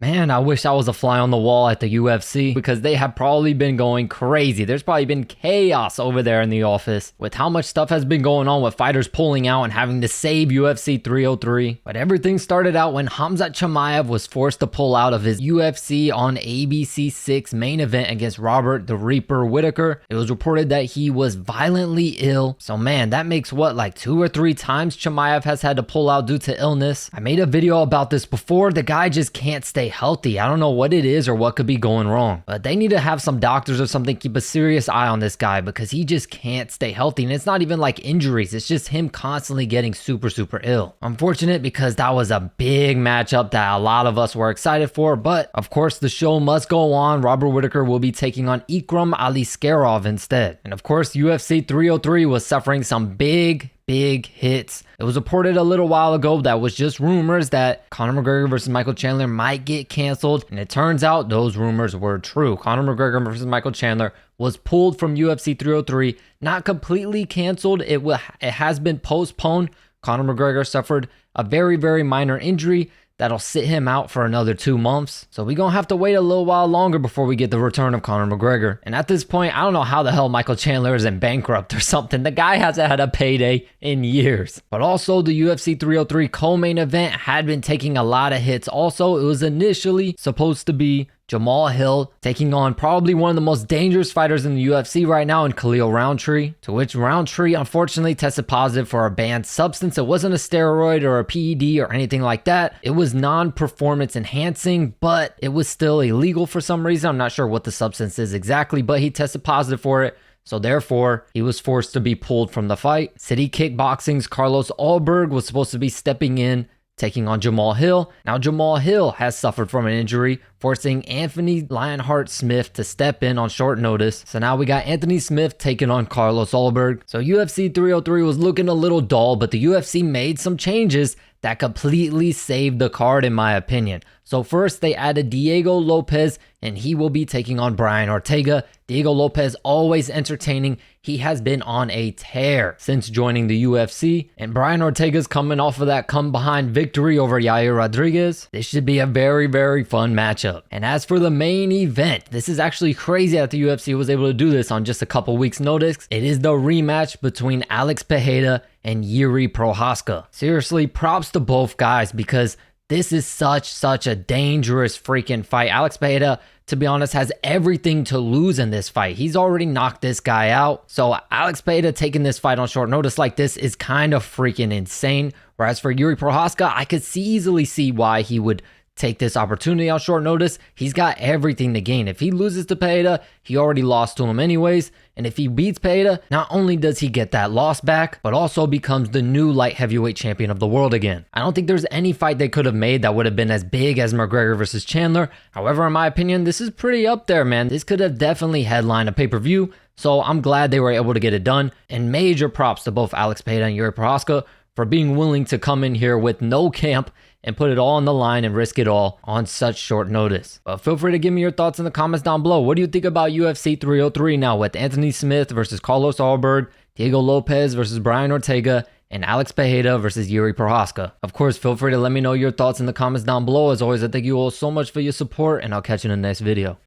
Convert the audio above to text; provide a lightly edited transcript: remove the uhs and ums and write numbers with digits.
Man, I wish I was a fly on the wall at the UFC because they have probably been going crazy. There's probably been chaos over there in the office with how much stuff has been going on with fighters pulling out and having to save UFC 303. But everything started out when Khamzat Chimaev was forced to pull out of his UFC on ABC 6 main event against Robert the Reaper Whittaker. It was reported that he was violently ill. So man, that makes what, like 2 or 3 times Chimaev has had to pull out due to illness. I made a video about this before. The guy just can't stay healthy. I don't know what it is or what could be going wrong, but they need to have some doctors or something keep a serious eye on this guy because he just can't stay healthy. And it's not even like injuries, it's just him constantly getting super ill. Unfortunate because that was a big matchup that a lot of us were excited for, but of course the show must go on. Robert Whittaker will be taking on Ikram Aliskerov instead. And of course UFC 303 was suffering some big hits. It was reported a little while ago that was just rumors that Conor McGregor versus Michael Chandler might get canceled, and it turns out those rumors were true. Conor McGregor versus Michael Chandler was pulled from UFC 303, not completely canceled. It has been postponed. Conor McGregor suffered a very minor injury that'll sit him out for another 2 months. So we're gonna have to wait a little while longer before we get the return of Conor McGregor. And at this point, I don't know how the hell Michael Chandler isn't bankrupt or something. The guy hasn't had a payday in years. But also the UFC 303 co-main event had been taking a lot of hits. Also, it was initially supposed to be Jamal Hill taking on probably one of the most dangerous fighters in the UFC right now in Khalil Roundtree, to which Roundtree unfortunately tested positive for a banned substance. It wasn't a steroid or a PED or anything like that. It was non-performance enhancing, but it was still illegal for some reason. I'm not sure what the substance is exactly, but he tested positive for it. So therefore, he was forced to be pulled from the fight. City Kickboxing's Carlos Alberg was supposed to be stepping in, taking on Jamal Hill. Now Jamal Hill has suffered from an injury, forcing Anthony Lionheart Smith to step in on short notice. So now we got Anthony Smith taking on Carlos Alberg. So UFC 303 was looking a little dull, but the UFC made some changes that completely saved the card in my opinion. So first they added Diego Lopez, and he will be taking on Brian Ortega. Diego Lopez always entertaining. He has been on a tear since joining the UFC, and Brian Ortega's coming off of that come behind victory over Yair Rodriguez. This should be a very fun matchup. And as for the main event, this is actually crazy that the UFC was able to do this on just a couple weeks notice. It is the rematch between Alex Pereira and Yuri Prochazka. Seriously, props to both guys because this is such a dangerous freaking fight. Alex Pereira, to be honest, has everything to lose in this fight. He's already knocked this guy out. So Alex Pereira taking this fight on short notice like this is kind of freaking insane. Whereas for Yuri Prochazka, I could easily see why he would take this opportunity on short notice. He's got everything to gain. If he loses to Pereira, he already lost to him anyways. And if he beats Pereira, not only does he get that loss back, but also becomes the new light heavyweight champion of the world again. I don't think there's any fight they could have made that would have been as big as McGregor versus Chandler. However, in my opinion, this is pretty up there, man. This could have definitely headlined a pay-per-view. So I'm glad they were able to get it done. And major props to both Alex Pereira and Yuri Prochazka for being willing to come in here with no camp and put it all on the line and risk it all on such short notice. But feel free to give me your thoughts in the comments down below. What do you think about UFC 303 now with Anthony Smith versus Carlos Alberg, Diego Lopez versus Brian Ortega, and Alex Pereira versus Yuri Prochazka? Of course, feel free to let me know your thoughts in the comments down below. As always, I thank you all so much for your support, and I'll catch you in the next video.